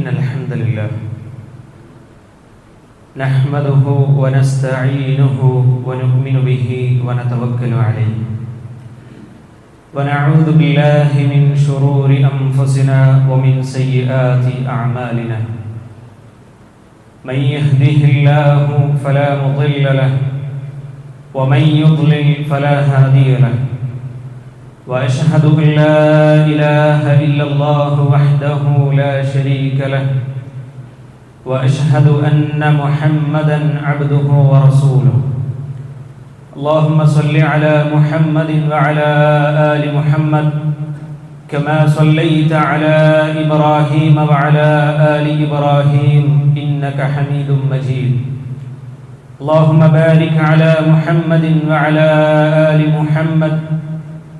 إن الحمد لله نحمده ونستعينه ونؤمن به ونتوكل عليه ونعوذ بالله من شرور أنفسنا ومن سيئات أعمالنا من يهده الله فلا مضل له ومن يضلل فلا هادي له وأشهد أن لا إله إلا الله وحده لا شريك له وأشهد أن محمدا عبده ورسوله اللهم صل على محمد وعلى آل محمد كما صليت على إبراهيم وعلى آل إبراهيم إنك حميد مجيد اللهم بارك على محمد وعلى آل محمد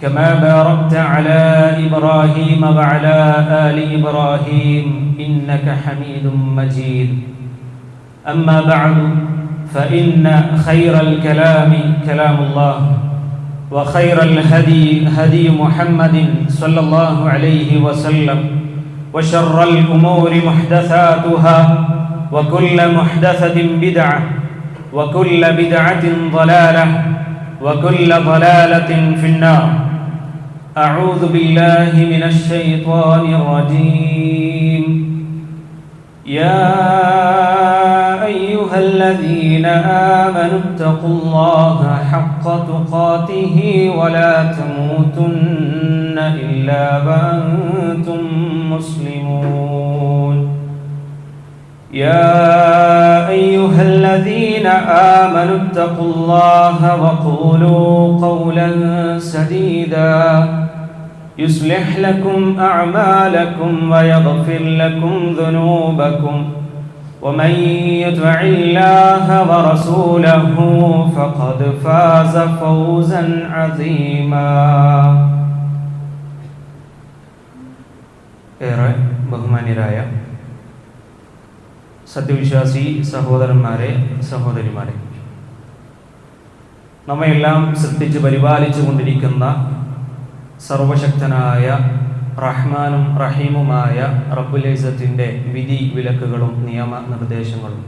كما باركت على إبراهيم وعلى آل إبراهيم إنك حميد مجيد أما بعد فإن خير الكلام كلام الله وخير الهدي هدي محمد صلى الله عليه وسلم وشر الأمور محدثاتها وكل محدثة بدعة وكل بدعة ضلالة وكل ضلالة في النار أعوذ بالله من الشيطان الرجيم يا أيها الذين آمنوا اتقوا الله حق تقاته ولا تموتن إلا وأنتم مسلمون يا أيها الذين آمنوا اتقوا الله وقولوا قولا سديدا يصلح لكم أعمالكم ويغفر لكم ذنوبكم ومن يطع الله ورسوله فقد فاز فوزا عظيما ഏറെ ബഹുമാന്യരായ സത്യവിശ്വാസി സഹോദരന്മാരെ സഹോദരിമാരെ, നമ്മയെല്ലാം സൃഷ്ടിച്ച് പരിപാലിച്ചു കൊണ്ടിരിക്കുന്ന സർവശക്തനായ റഹ്മാനും റഹീമുമായ റബ്ബുൽ ഇസ്സത്തിന്റെ വിധി വിലക്കുകളും നിയമനിർദ്ദേശങ്ങളും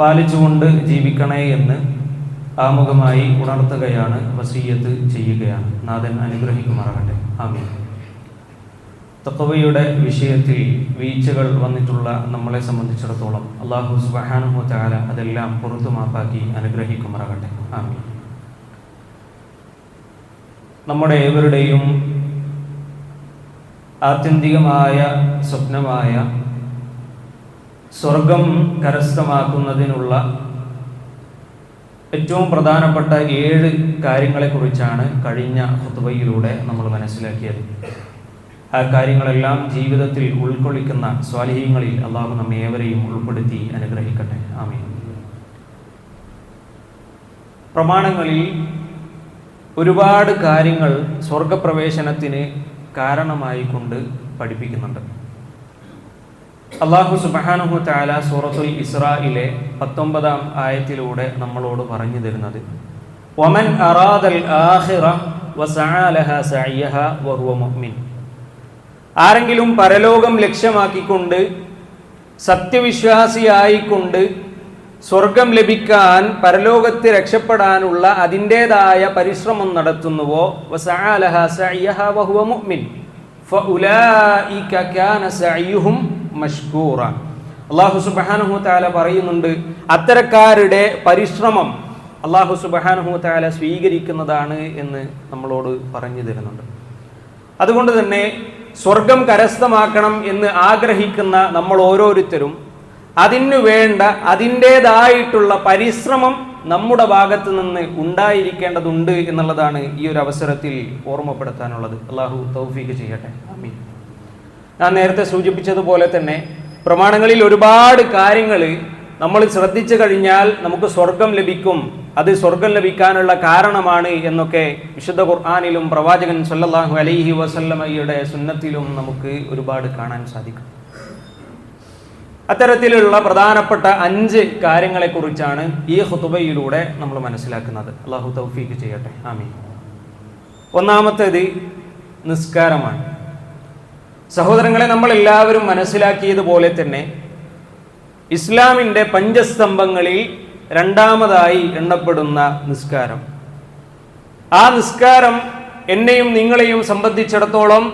പാലിച്ചുകൊണ്ട് ജീവിക്കണേ എന്ന് ആമുഖമായി ഉണർത്തുകയാണ്, വസിയ്യത്ത് ചെയ്യുകയാണ്. നാഥൻ അനുഗ്രഹിക്കുമാറാകട്ടെ. ആമീൻ. തഖ്വയുടെ വിഷയത്തിൽ വീഴ്ചകൾ വന്നിട്ടുള്ള നമ്മളെ സംബന്ധിച്ചിടത്തോളം അല്ലാഹു സുബ്ഹാനഹു വ തആല അതെല്ലാം പുറത്തു മാപ്പാക്കി അനുഗ്രഹിക്കുമാറാകട്ടെ. ആമീൻ. നമ്മുടെ ഏവരുടെയും ആത്യന്തികമായ സ്വപ്നമായ സ്വർഗം കരസ്ഥമാക്കുന്നതിനുള്ള ഏറ്റവും പ്രധാനപ്പെട്ട 7 കാര്യങ്ങളെക്കുറിച്ചാണ് കഴിഞ്ഞ ഖുത്ബയിലൂടെ നമ്മൾ മനസ്സിലാക്കിയത്. ആ കാര്യങ്ങളെല്ലാം ജീവിതത്തിൽ ഉൾക്കൊള്ളിക്കുന്ന സ്വാലിഹീങ്ങളിൽ അള്ളാഹു നമ്മെ ഏവരെയും ഉൾപ്പെടുത്തി അനുഗ്രഹിക്കട്ടെ. ആമീൻ. പ്രമാണങ്ങളിൽ ഒരുപാട് കാര്യങ്ങൾ സ്വർഗപ്രവേശനത്തിന് കാരണമായി കൊണ്ട് പഠിപ്പിക്കുന്നുണ്ട്. അല്ലാഹു സുബ്ഹാനഹു വ തആല സൂറത്തുൽ ഇസ്രായിലെ 19-ാം ആയത്തിലൂടെ നമ്മളോട് പറഞ്ഞു തരുന്നത് വമൻ അറാദൽ ആഖിറ വസഅ ലഹാ സഅയഹാ വഹുവ മുഅ്മിൻ. ആരെങ്കിലും പരലോകം ലക്ഷ്യമാക്കിക്കൊണ്ട് സത്യവിശ്വാസിയായിക്കൊണ്ട് സ്വർഗം ലഭിക്കാൻ, പരലോകത്ത് രക്ഷപ്പെടാനുള്ള അതിൻ്റെതായ പരിശ്രമം നടത്തുന്നുവോ വസഅ ലഹാ സഅയഹാ വഹുവ മുഅ്മിൻ ഫഉലൈക കാന സഅയുഹും മഷ്കൂറ. അല്ലാഹു സുബ്ഹാനഹു വ തആല പറയുന്നുണ്ട്, അത്തരക്കാരുടെ പരിശ്രമം അല്ലാഹു സുബ്ഹാനഹു വ തആല സ്വീകരിക്കുന്നതാണ് എന്ന് നമ്മളോട് പറഞ്ഞു തരുന്നുണ്ട്. അതുകൊണ്ട് തന്നെ സ്വർഗം കരസ്ഥമാക്കണം എന്ന് ആഗ്രഹിക്കുന്ന നമ്മൾ ഓരോരുത്തരും അതിനു വേണ്ട അതിൻ്റെതായിട്ടുള്ള പരിശ്രമം നമ്മുടെ ഭാഗത്ത് നിന്ന് ഉണ്ടായിരിക്കേണ്ടതുണ്ട് എന്നുള്ളതാണ് ഈ ഒരു അവസരത്തിൽ ഓർമ്മപ്പെടുത്താനുള്ളത്. അല്ലാഹു തൗഫീഖ് ചെയ്യട്ടെ. ആമീൻ. ഞാൻ നേരത്തെ സൂചിപ്പിച്ചതുപോലെ തന്നെ പ്രമാണങ്ങളിൽ ഒരുപാട് കാര്യങ്ങൾ നമ്മൾ ശ്രദ്ധിച്ചു കഴിഞ്ഞാൽ നമുക്ക് സ്വർഗം ലഭിക്കും, അത് സ്വർഗം ലഭിക്കാനുള്ള കാരണമാണ് എന്നൊക്കെ വിശുദ്ധ ഖുർആനിലും പ്രവാചകൻ സല്ലല്ലാഹു അലൈഹി വസല്ലമയുടെ സുന്നത്തിലും നമുക്ക് ഒരുപാട് കാണാൻ സാധിക്കും. അത്തരത്തിലുള്ള പ്രധാനപ്പെട്ട 5 കാര്യങ്ങളെക്കുറിച്ചാണ് ഈ ഖുതുബയിലൂടെ നമ്മൾ മനസ്സിലാക്കുന്നത്. അല്ലാഹു തൗഫീഖ് ചെയ്യട്ടെ. ആമീൻ. ഒന്നാമത്തേത് നിസ്കാരമാണ്. സഹോദരങ്ങളെ, നമ്മൾ എല്ലാവരും മനസ്സിലാക്കിയതുപോലെ തന്നെ ഇസ്ലാമിൻ്റെ പഞ്ചസ്തംഭങ്ങളിൽ രണ്ടാമതായി എണ്ണപ്പെടുന്ന നിസ്കാരം. ആ നിസ്കാരം എന്നെയും നിങ്ങളെയും സംബന്ധിച്ചിടത്തോളം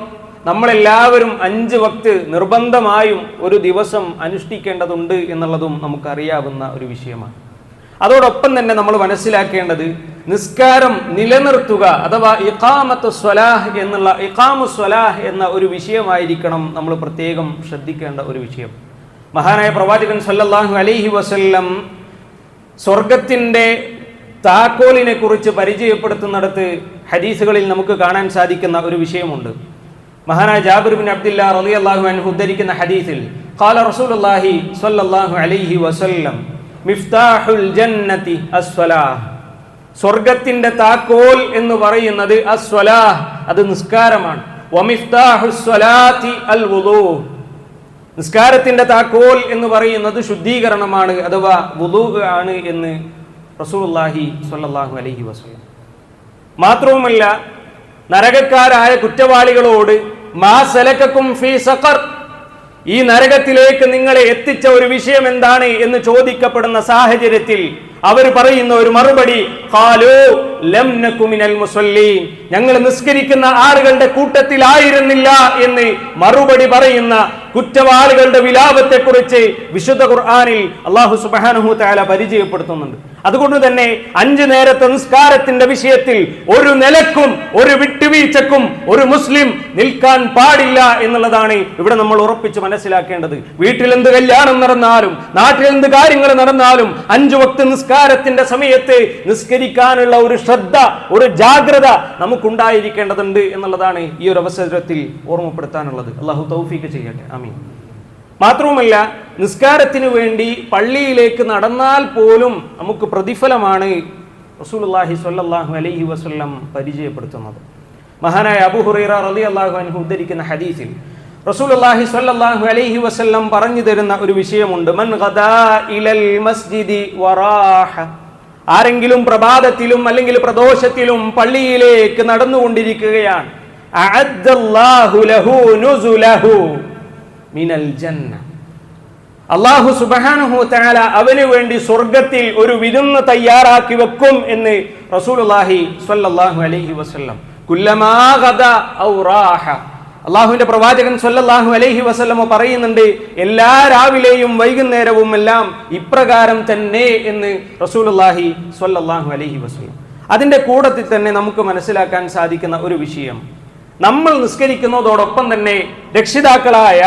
നമ്മളെല്ലാവരും 5 വക്ത് നിർബന്ധമായും ഒരു ദിവസം അനുഷ്ഠിക്കേണ്ടതുണ്ട് എന്നുള്ളതും നമുക്കറിയാവുന്ന ഒരു വിഷയമാണ്. അതോടൊപ്പം തന്നെ നമ്മൾ മനസ്സിലാക്കേണ്ടത് നിസ്കാരം നിലനിർത്തുക അഥവാ ഇഖാമത്തു സ്വലാഹ് എന്ന ഒരു വിഷയമായിരിക്കണം നമ്മൾ പ്രത്യേകം ശ്രദ്ധിക്കേണ്ട ഒരു വിഷയം. മഹാനായ പ്രവാചകൻ സല്ലല്ലാഹു അലൈഹി വസല്ലം സ്വർഗത്തിൻ്റെ താക്കോലിനെ കുറിച്ച് പരിചയപ്പെടുത്തുന്നിടത്ത് ഹദീസുകളിൽ നമുക്ക് കാണാൻ സാധിക്കുന്ന ഒരു വിഷയമുണ്ട്. മഹാനായ ജാബിർ ബിൻ അബ്ദുല്ലാ റളിയല്ലാഹു അൻഹു ഉദ്ധരിക്കുന്ന ഹദീസിൽ ഖാല റസൂലുള്ളാഹി സ്വല്ലല്ലാഹു അലൈഹി വസല്ലം മിഫ്താഹുൽ ജന്നതി അസ്സലാഹ്, സ്വർഗത്തിന്റെ താക്കോൽ എന്ന് പറയുന്നത് അസ്സലാഹ്, അത് നിസ്കാരമാണ്. വമിഫ്താഹുസ് സ്വലാത്തി അൽ വുളൂ, നിസ്കാരത്തിന്റെ താക്കോൽ എന്ന് പറയുന്നത് ശുദ്ധീകരണമാണ് അഥവാ വുളൂ ആണ് എന്ന് റസൂലുള്ളാഹി സ്വല്ലല്ലാഹു അലൈഹി വസല്ലം. മാത്രവുമല്ല, നരകക്കാരായ കുറ്റവാളികളോട് മാ സലകക്കും ഫീ സഖർ, ഈ നരകത്തിലേക്ക് നിങ്ങളെ എത്തിച്ച ഒരു വിഷയം എന്താണ് എന്ന് ചോദിക്കപ്പെടുന്ന സാഹചര്യത്തിൽ അവർ പറയുന്ന ഒരു മറുപടി ഖാലൂ ലം നകു മിനൽ മുസല്ലീൻ, ഞങ്ങൾ നിസ്കരിക്കുന്ന ആളുകളുടെ കൂട്ടത്തിലായിരുന്നില്ല എന്ന് മറുപടി പറയുന്ന കുറ്റവാളികളുടെ വിലാപത്തെക്കുറിച്ച് വിശുദ്ധ ഖുർആനിൽ അല്ലാഹു സുബ്ഹാനഹു തആല പരിചയപ്പെടുത്തുന്നുണ്ട്. അതുകൊണ്ട് തന്നെ 5 നേരത്തെ നിസ്കാരത്തിന്റെ വിഷയത്തിൽ ഒരു നിലക്കും ഒരു വിട്ടുവീഴ്ചക്കും ഒരു മുസ്ലിം നിൽക്കാൻ പാടില്ല എന്നുള്ളതാണ് ഇവിടെ നമ്മൾ ഉറപ്പിച്ച് മനസ്സിലാക്കേണ്ടത്. വീട്ടിൽ എന്ത് കല്യാണം നടന്നാലും നാട്ടിൽ എന്ത് കാര്യങ്ങൾ നടന്നാലും 5 വക്ത് നിസ്കാരത്തിന്റെ സമയത്ത് നിസ്കരിക്കാനുള്ള ഒരു ശ്രദ്ധ, ഒരു ജാഗ്രത നമുക്കുണ്ടായിരിക്കേണ്ടതുണ്ട് എന്നുള്ളതാണ് ഈ ഒരു അവസരത്തിൽ ഓർമ്മപ്പെടുത്താനുള്ളത്. അല്ലാഹു തൗഫീഖ് ചെയ്യട്ടെ, ആമീൻ. മാത്രവുമല്ല, നിസ്കാരത്തിന് വേണ്ടി പള്ളിയിലേക്ക് നടന്നാൽ പോലും നമുക്ക് പ്രതിഫലമാണ് റസൂലുള്ളാഹി സ്വല്ലല്ലാഹു അലൈഹി വസല്ലം പരിചയപ്പെടുത്തുന്നത്. മഹാനായ അബൂ ഹുറൈറ റളിയല്ലാഹു അൻഹു ഉദ്ധരിക്കുന്ന ഹദീസിൽ റസൂലുള്ളാഹി സ്വല്ലല്ലാഹു അലൈഹി വസല്ലം പറഞ്ഞു തരുന്ന ഒരു വിഷയമുണ്ട്. മൻ ഗദാ ഇലൽ മസ്ജിദി വറാഹ, ആരെങ്കിലും പ്രഭാതത്തിലും അല്ലെങ്കിൽ പ്രദോഷത്തിലും പള്ളിയിലേക്ക് നടന്നുകൊണ്ടിരിക്കുകയാണ്, അഅദ്ദല്ലാഹു ലഹു നുസുലഹു മിനൽ ജന്ന, അല്ലാഹു സുബ്ഹാനഹു തആല അവന് വേണ്ടി സ്വർഗ്ഗത്തിൽ ഒരു വിരുന്ന് തയ്യാറാക്കി വെക്കും എന്ന് റസൂലുള്ളാഹി സ്വല്ലല്ലാഹു അലൈഹി വസല്ലം. കുല്ലമാ ഗദാ ഔ റാഹ, അല്ലാഹുവിന്റെ പ്രവാചകൻ സ്വല്ലല്ലാഹു അലൈഹി വസല്ലം പറയുന്നുണ്ട്, എല്ലാ രാവിലെയും വൈകുന്നേരവും എല്ലാം ഇപ്രകാരം തന്നെ എന്ന് റസൂലുള്ളാഹി സ്വല്ലല്ലാഹു അലൈഹി വസല്ലം. അതിന്റെ കൂട്ടത്തിൽ തന്നെ നമുക്ക് മനസ്സിലാക്കാൻ സാധിക്കുന്ന ഒരു വിഷയം, നമ്മൾ നിസ്കരിക്കുന്നതോടൊപ്പം തന്നെ രക്ഷിതാക്കളായ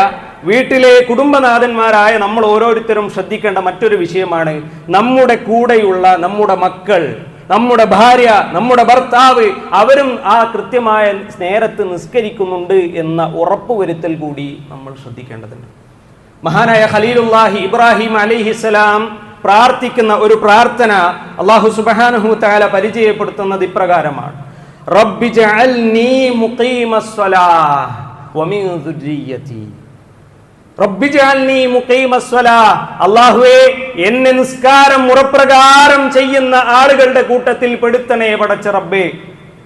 വീട്ടിലെ കുടുംബനാഥന്മാരായ നമ്മൾ ഓരോരുത്തരും ശ്രദ്ധിക്കേണ്ട മറ്റൊരു വിഷയമാണ് നമ്മുടെ കൂടെയുള്ള നമ്മുടെ മക്കൾ, നമ്മുടെ ഭാര്യ, നമ്മുടെ ഭർത്താവ്, അവരും ആ കൃത്യമായ നേരത്ത് നിസ്കരിക്കുന്നുണ്ട് എന്ന ഉറപ്പുവരുത്തൽ കൂടി നമ്മൾ ശ്രദ്ധിക്കേണ്ടതുണ്ട്. മഹാനായ ഖലീലുല്ലാഹി ഇബ്രാഹിം അലൈഹിസ്സലാം പ്രാർത്ഥിക്കുന്ന ഒരു പ്രാർത്ഥന അല്ലാഹു സുബ്ഹാനഹു തആല പരിചയപ്പെടുത്തുന്നത് ഇപ്രകാരമാണ്: റബ്ബി ജഅൽനി മുഖീമസ്സലാഹ് വമിൻ ദുർരിയ്യതി, റബ്ബി ജഅൽനി മുഖീമസ്സലാഹ്, അല്ലാഹുവേ എന്നെ നിസ്കാരം മുറപ്രകാരം ചെയ്യുന്ന ആളുകളുടെ കൂട്ടത്തിൽ പെടുത്തണേ പടച്ച റബ്ബേ.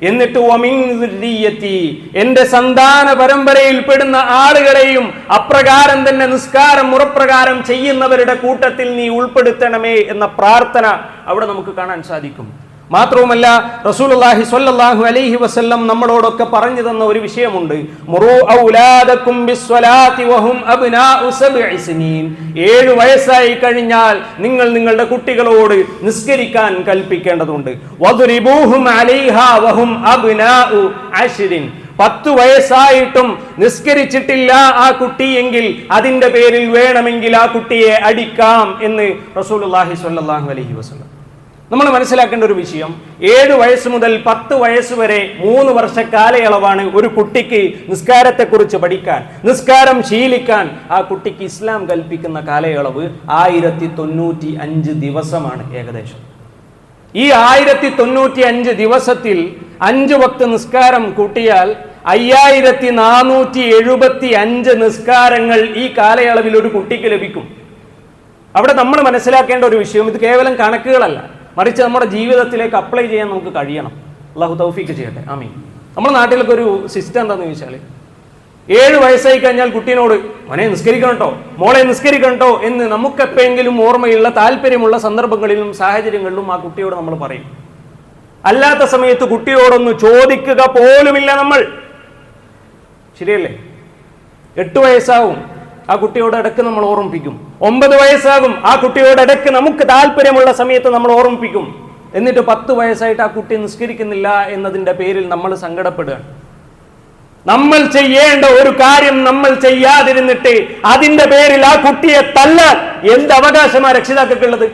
എന്നിട്ട് വമിൻ ദുർരിയ്യതി, എന്റെ സന്താന പരമ്പരയിൽ പെടുന്ന ആളുകളെയും അപ്രകാരം തന്നെ നിസ്കാരം മുറപ്രകാരം ചെയ്യുന്നവരുടെ കൂട്ടത്തിൽ നീ ഉൾപ്പെടുത്തണമേ എന്ന പ്രാർത്ഥന അവിടെ നമുക്ക് കാണാൻ സാധിക്കും. മാത്രവുമല്ല, റസൂലുള്ളാഹി സ്വല്ലല്ലാഹു അലൈഹി വസല്ലം നമ്മളോടൊക്കെ പറഞ്ഞു തന്ന ഒരു വിഷയമുണ്ട്. മുറൂ ഔലാദകും ബിസ്സലാത്തി വഹും അബ്നാഉ 7 സിനീൻ, 7 വയസ്സായി കഴിഞ്ഞാൽ നിങ്ങൾ നിങ്ങളുടെ കുട്ടികളോട് നിസ്കരിക്കാൻ കൽപ്പിക്കേണ്ടതുണ്ട്. വദ്രിബൂഹും അലൈഹാ വഹും അബ്നാഉ 10, 10 വയസ്സായിട്ടും നിസ്കരിച്ചിട്ടില്ല ആ കുട്ടി എങ്കിൽ അതിന്റെ പേരിൽ വേണമെങ്കിൽ ആ കുട്ടിയെ അടിക്കാം എന്ന് റസൂലുള്ളാഹി സ്വല്ലല്ലാഹു അലൈഹി വസല്ലം. നമ്മൾ മനസ്സിലാക്കേണ്ട ഒരു വിഷയം, 7 വയസ്സ് മുതൽ 10 വയസ്സ് വരെ 3 വർഷ കാലയളവാണ് ഒരു കുട്ടിക്ക് നിസ്കാരത്തെക്കുറിച്ച് പഠിക്കാൻ, നിസ്കാരം ശീലിക്കാൻ ആ കുട്ടിക്ക് ഇസ്ലാം കൽപ്പിക്കുന്ന കാലയളവ് 1095 ദിവസമാണ് ഏകദേശം. ഈ 1095 ദിവസത്തിൽ 5 വക്ത് നിസ്കാരം കൂട്ടിയാൽ 5475 നിസ്കാരങ്ങൾ ഈ കാലയളവിൽ ഒരു കുട്ടിക്ക് ലഭിക്കും. അവിടെ നമ്മൾ മനസ്സിലാക്കേണ്ട ഒരു വിഷയം, ഇത് കേവലം കണക്കുകളല്ല, മറിച്ച് നമ്മുടെ ജീവിതത്തിലേക്ക് അപ്ലൈ ചെയ്യാൻ നമുക്ക് കഴിയണം. അല്ലാഹു തൗഫീഖ് ചെയ്യട്ടെ, ആമീൻ. നമ്മുടെ നാട്ടിലൊക്കെ ഒരു സിസ്റ്റം എന്താണെന്ന് ചോദിച്ചാൽ, 7 വയസ്സായി കഴിഞ്ഞാൽ കുട്ടീനോട് മോനെ നിസ്കരിക്കണം കേട്ടോ, മോളെ നിസ്കരിക്കണം കേട്ടോ എന്ന് നമുക്കെപ്പോഴെങ്കിലും ഓർമ്മയുള്ള താല്പര്യമുള്ള സന്ദർഭങ്ങളിലും സാഹചര്യങ്ങളിലും ആ കുട്ടിയോട് നമ്മൾ പറയും. അല്ലാത്ത സമയത്ത് കുട്ടിയോടൊന്ന് ചോദിക്കുക പോലുമില്ല നമ്മൾ. ശരിയല്ലേ? 8 വയസ്സാവും, ആ കുട്ടിയോട് ഇടയ്ക്ക് നമ്മൾ ഓർമ്മിപ്പിക്കും. 9 വയസ്സാകും, ആ കുട്ടിയോട് ഇടയ്ക്ക് നമുക്ക് താല്പര്യമുള്ള സമയത്ത് നമ്മൾ ഓർമ്മിപ്പിക്കും. എന്നിട്ട് 10 വയസ്സായിട്ട് ആ കുട്ടി നിസ്കരിക്കുന്നില്ല എന്നതിൻ്റെ പേരിൽ നമ്മൾ സങ്കടപ്പെടുകയാണ്. നമ്മൾ ചെയ്യേണ്ട ഒരു കാര്യം നമ്മൾ ചെയ്യാതിരുന്നിട്ട് അതിന്റെ പേരിൽ ആ കുട്ടിയെ തല്ലാൻ എന്ത് അവകാശമാണ് രക്ഷിതാക്കൾക്കുള്ളത്?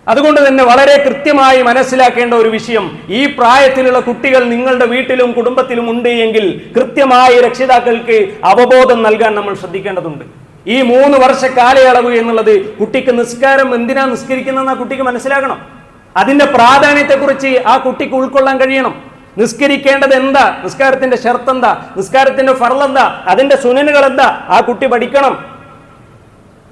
അതുകൊണ്ട് തന്നെ വളരെ കൃത്യമായി മനസ്സിലാക്കേണ്ട ഒരു വിഷയം, ഈ പ്രായത്തിലുള്ള കുട്ടികൾ നിങ്ങളുടെ വീട്ടിലും കുടുംബത്തിലും ഉണ്ട് എങ്കിൽ കൃത്യമായി രക്ഷിതാക്കൾക്ക് അവബോധം നൽകാൻ നമ്മൾ ശ്രദ്ധിക്കേണ്ടതുണ്ട്. ഈ 3 വർഷ കാലയളവ് എന്നുള്ളത് കുട്ടിക്ക് നിസ്കാരം എന്തിനാ നിസ്കരിക്കുന്നതെന്ന് ആ കുട്ടിക്ക് മനസ്സിലാക്കണം. അതിന്റെ പ്രാധാന്യത്തെക്കുറിച്ച് ആ കുട്ടിക്ക് ഉൾക്കൊള്ളാൻ കഴിയണം. നിസ്കരിക്കേണ്ടത് എന്താ, നിസ്കാരത്തിന്റെ ഷർത്ത് എന്താ, നിസ്കാരത്തിന്റെ ഫർള് എന്താ, അതിന്റെ സുനനുകൾ എന്താ, ആ കുട്ടി പഠിക്കണം.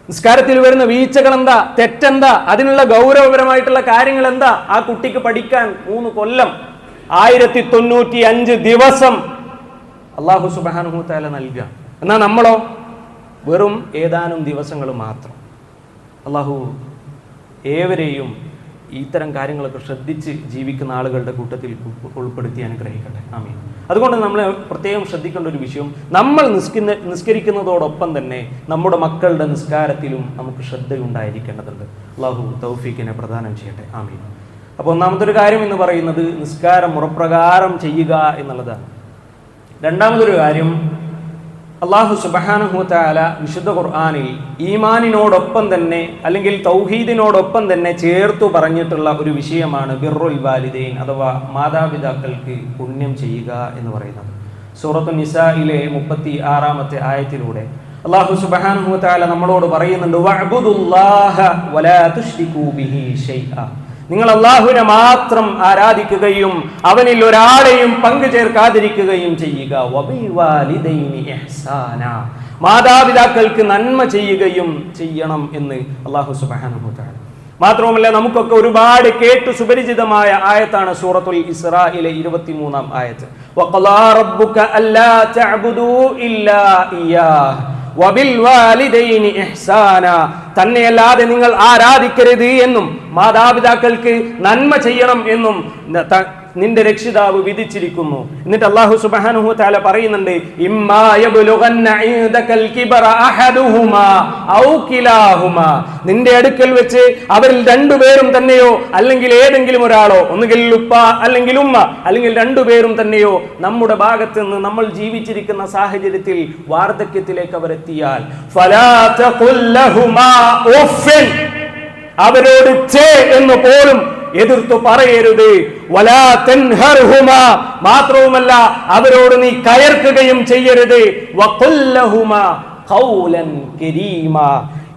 നിസ്കാരത്തിൽ വരുന്ന വീഴ്ചകൾ എന്താ, തെറ്റെന്താ, അതിനുള്ള ഗൗരവപരമായിട്ടുള്ള കാര്യങ്ങൾ എന്താ, ആ കുട്ടിക്ക് പഠിക്കാൻ 3 കൊല്ലം 1095 ദിവസം അല്ലാഹു സുബ്ഹാനഹു വ തആല നൽകുക. എന്നാൽ നമ്മളോ വെറും ഏതാനും ദിവസങ്ങൾ മാത്രം. അല്ലാഹു ഏവരെയും ഇത്തരം കാര്യങ്ങളൊക്കെ ശ്രദ്ധിച്ച് ജീവിക്കുന്ന ആളുകളുടെ കൂട്ടത്തിൽ ഉൾപ്പെടുത്തി അനുഗ്രഹിക്കട്ടെ. ആമീൻ. അതുകൊണ്ട് നമ്മൾ പ്രത്യേകം ശ്രദ്ധിക്കേണ്ട ഒരു വിഷയം, നമ്മൾ നിസ്കരിക്കുന്നതോടൊപ്പം തന്നെ നമ്മുടെ മക്കളുടെ നിസ്കാരത്തിലും നമുക്ക് ശ്രദ്ധയുണ്ടായിരിക്കേണ്ടതുണ്ട്. അല്ലാഹു തൗഫീഖിനെ പ്രദാനം ചെയ്യട്ടെ. ആമീൻ. അപ്പോൾ ഒന്നാമതൊരു കാര്യം എന്ന് പറയുന്നത് നിസ്കാരം മുറപ്രകാരം ചെയ്യുക എന്നുള്ളതാണ്. രണ്ടാമതൊരു കാര്യം, അല്ലാഹു സുബ്ഹാനഹു വ തആല വിശുദ്ധ ഖുർആനിൽ ഈമാനിനോടൊപ്പം തന്നെ അല്ലെങ്കിൽ തൗഹീദിനോടൊപ്പം തന്നെ ചേർത്തു പറഞ്ഞിട്ടുള്ള ഒരു വിഷയമാണ് ബിർറുൽ വാലിദൈൻ അഥവാ മാതാപിതാക്കൾക്ക് പുണ്യം ചെയ്യുക എന്ന് പറയുന്നത്. സൂറത്തുൻ നിസായിലെ 36-ാമത്തെ ആയത്തിലൂടെ അല്ലാഹു സുബ്ഹാനഹു വ തആല നമ്മളോട് പറയുന്നുണ്ട്, വഅബ്ദുല്ലാഹ വലാ തുശ്രികൂ ബിഹി ഷൈഅ. നിങ്ങൾ അല്ലാഹുവിനെ മാത്രം ആരാധിക്കുകയും അവനിൽ ഒരാളെയും പങ്കു ചേർക്കാതിരിക്കുകയും ചെയ്യുക. വബിൽ വാലിദൈനി ഇഹ്സാന, മാതാപിതാക്കൾക്ക് നന്മ ചെയ്യുകയും ചെയ്യണം എന്ന് അല്ലാഹു സുബ്ഹാനഹു വ തആല. മാത്രവുമല്ല, നമുക്കൊക്കെ ഒരുപാട് കേട്ടു സുപരിചിതമായ ആയത്താണ് സൂറത്തുൽ ഇസ്രായിലെ 23-ാം ആയത്ത്. വഖലാ റബ്ബുക അല്ലാ തഅബുദൂ ഇല്ലാ ഇയ്യാഹ് വബിൽ വാലിദൈനി ഇഹ്സാന. തന്നെയല്ലാതെ നിങ്ങൾ ആരാധിക്കരുത് എന്നും മാതാപിതാക്കൾക്ക് നന്മ ചെയ്യണം എന്നും നിന്റെ രക്ഷിതാവ് വിധിച്ചിരിക്കുന്നു. എന്നിട്ട് അല്ലാഹു സുബ്ഹാനഹു വ തആല പറയുന്നുണ്ട്, ഇമ്മാ യബ്ലുഗന്ന ഇൻദകൽ കിബറ അഹദുഹുമാ ഔ കിലാഹുമാ. നിന്റെ അടുക്കൽ വെച്ച് അവരിൽ 2 പേരും തന്നെയോ അല്ലെങ്കിൽ ഏതെങ്കിലും ഒരാളോ, ഒന്നുകിൽ ഉപ്പ അല്ലെങ്കിൽ ഉമ്മ അല്ലെങ്കിൽ 2 പേരും തന്നെയോ നമ്മുടെ ഭാഗത്ത് നിന്ന് നമ്മൾ ജീവിച്ചിരിക്കുന്ന സാഹചര്യത്തിൽ വാർദ്ധക്യത്തിലേക്ക് അവരെത്തിയാൽ ഫലാ തഖുൽ ലഹുമാ ഉഫ്ഫിൻ, അവരോട് ഛേ എന്ന് പോലും എതിർത്തു പറയരുത്. വലാ തൻഹർഹുമാ, മാത്രവുമല്ല അവരോട് നീ കയർക്കുകയും ചെയ്യരുത്. വഖുൽ ലഹുമാ ഖൗലൻ കരീമാ.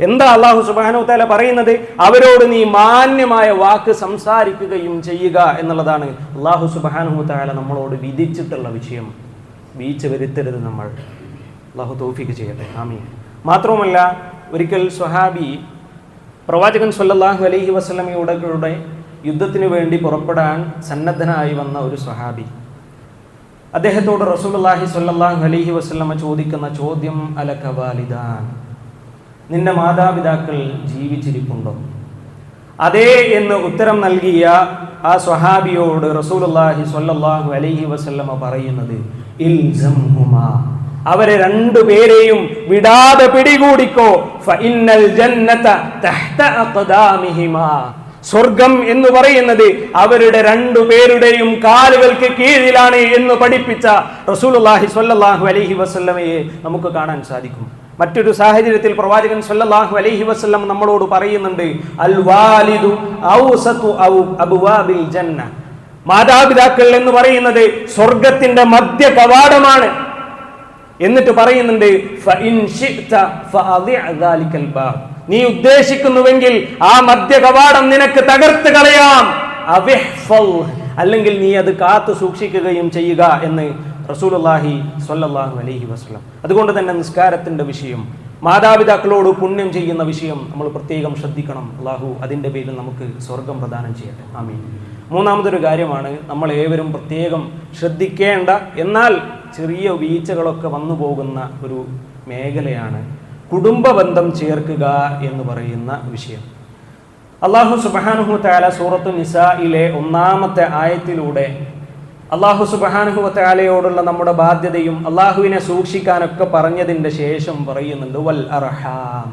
എന്താ അല്ലാഹു സുബ്ഹാനഹു വ തആല പറയുന്നത്? അവരോട് നീ മാന്യമായ വാക്ക് സംസാരിക്കുകയും ചെയ്യുക എന്നുള്ളതാണ് അല്ലാഹു സുബ്ഹാനഹു വ തആല നമ്മളോട് വിധിച്ചിട്ടുള്ള വിഷയം. വീഴ്ച വരുത്തരുത് നമ്മൾ. അല്ലാഹു തൗഫീഖ് ചെയ്യട്ടെ. ആമീൻ. മാത്രവുമല്ല, ഒരിക്കൽ സ്വഹാബി പ്രവാചകൻ സ്വല്ലല്ലാഹു അലൈഹി വസല്ലമയുടെ കൂടെ യുദ്ധത്തിന് വേണ്ടി പുറപ്പെടാൻ സന്നദ്ധനായി വന്ന ഒരു സ്വഹാബി, അദ്ദേഹത്തോട് റസൂലുള്ളാഹി സ്വല്ലല്ലാഹു അലൈഹി വസല്ലമ ചോദിക്കുന്ന ചോദ്യം, അലക വാലിദാൻ, നിന്റെ മാതാപിതാക്കൾ ജീവിച്ചിരിപ്പുണ്ടോ? അതേ എന്ന് ഉത്തരം നൽകിയ ആ സ്വഹാബിയോട് റസൂലുള്ളാഹി സ്വല്ലല്ലാഹു അലൈഹി വസല്ലമ പറയുന്നത്, ഇൽസംഹുമാ, അവരെ 2 പേരെയും വിടാതെ പിടികൂടിക്കോ. ഫഇന്നൽ ജന്നത തഹ്ത അഖ്ദാമിഹിമാ, സ്വർഗം എന്ന് പറയുന്നത് അവരുടെ 2 പേരുടെയും കാലുകൾക്ക് കീഴിലാണ് എന്ന് പഠിപ്പിച്ച റസൂലുള്ളാഹി സ്വല്ലല്ലാഹു അലൈഹി വസല്ലമയെ നമുക്ക് കാണാൻ സാധിക്കും. മറ്റൊരു സാഹചര്യത്തിൽ പ്രവാചകൻ സ്വല്ലല്ലാഹു അലൈഹി വസല്ലം നമ്മളോട് പറയുന്നുണ്ട്, അൽ വാലിദു ഔസതു അബ്വാബിൽ ജന്ന, മാതാപിതാക്കൾ എന്ന് പറയുന്നത് സ്വർഗത്തിന്റെ മധ്യ കവാടമാണ്. എന്നിട്ട് പറയുന്നുണ്ട്, ഫഇൻ ശിഅത ഫഅദിഅ ദാലികൽ ബാബ്, നീ ഉദ്ദേശിക്കുന്നുവെങ്കിൽ ആ മധ്യ കവാടം നിനക്ക് തകർത്ത് കളയാം. അവിഹ്ഫൽ, അല്ലെങ്കിൽ നീ അത് കാത്തു സൂക്ഷിക്കുകയും ചെയ്യുക എന്ന് റസൂലുള്ളാഹി സ്വല്ലല്ലാഹു അലൈഹി വസല്ലം. അതുകൊണ്ട് തന്നെ നിസ്കാരത്തിന്റെ വിഷയം, മാതാപിതാക്കളോട് പുണ്യം ചെയ്യുന്ന വിഷയം നമ്മൾ പ്രത്യേകം ശ്രദ്ധിക്കണം. അല്ലാഹു അതിൻ്റെ പേരിൽ നമുക്ക് സ്വർഗം പ്രദാനം ചെയ്യട്ടെ. ആമീൻ. മൂന്നാമതൊരു കാര്യമാണ് നമ്മൾ ഏവരും പ്രത്യേകം ശ്രദ്ധിക്കേണ്ട, എന്നാൽ ചെറിയ വീഴ്ചകളൊക്കെ വന്നു പോകുന്ന ഒരു മേഖലയാണ് കുടുംബ ബന്ധം ചേർക്കുക എന്ന് പറയുന്ന വിഷയം. അല്ലാഹു സുബ്ഹാനഹു വ തആല സൂറത്തു നിസായിലെ 1-ാമത്തെ ആയത്തിലൂടെ അല്ലാഹു സുബ്ഹാനഹു വ തആലയോടുള്ള നമ്മുടെ ബാധ്യതയും അല്ലാഹുവിനെ സൂക്ഷിക്കാനൊക്കെ പറഞ്ഞതിൻ്റെ ശേഷം പറയുന്നുണ്ട് വൽ അർഹാം,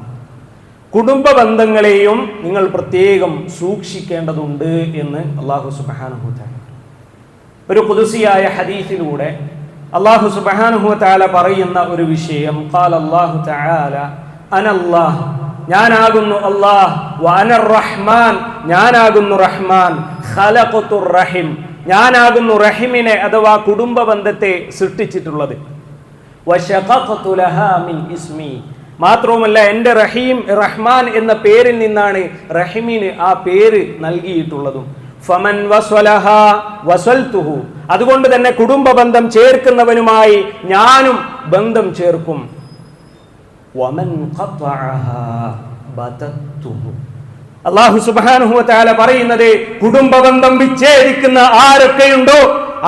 കുടുംബ ബന്ധങ്ങളെയും നിങ്ങൾ പ്രത്യേകം സൂക്ഷിക്കേണ്ടതുണ്ട് എന്ന് അല്ലാഹു സുബ്ഹാനഹു വ തആല ഒരു ഖുദ്സിയായ ഹദീസിലൂടെ അല്ലാഹു സുബ്ഹാനഹു വ തആല പറയുന്ന ഒരു വിഷയം. ഖാല അല്ലാഹു തആല അനല്ലാഹ്, ഞാനാകുന്നു അല്ലാഹ്, വ അനർ റഹ്മാൻ, ഞാനാകുന്നു റഹ്മാൻ, ഖലഖതുർ റഹിം, ഞാനാകുന്നു റഹിമിനെ അഥവാ കുടുംബ ബന്ധത്തെ സൃഷ്ടിച്ചിട്ടുള്ളത്. വശഖഖതു ലഹാ മിൻ ഇസ്മി, മാത്രവുമല്ല എൻ്റെ റഹീം റഹ്മാൻ എന്ന പേരിൽ നിന്നാണ് റഹിമിന് ആ പേര് നൽകിയിട്ടുള്ളതും. ഫമൻ വസ്വലഹാ വസൽതുഹു, അതുകൊണ്ട് തന്നെ കുടുംബ ബന്ധം ചേർക്കുന്നവനുമായി ഞാനും ബന്ധം ചേർക്കും. വമൻ ഖതഅഹാ ബതത്തുഹു, അല്ലാഹു സുബ്ഹാനഹു വ തആല പറയുന്നത് കുടുംബ ബന്ധം വിച്ഛേദിക്കുന്ന ആരൊക്കെയുണ്ടോ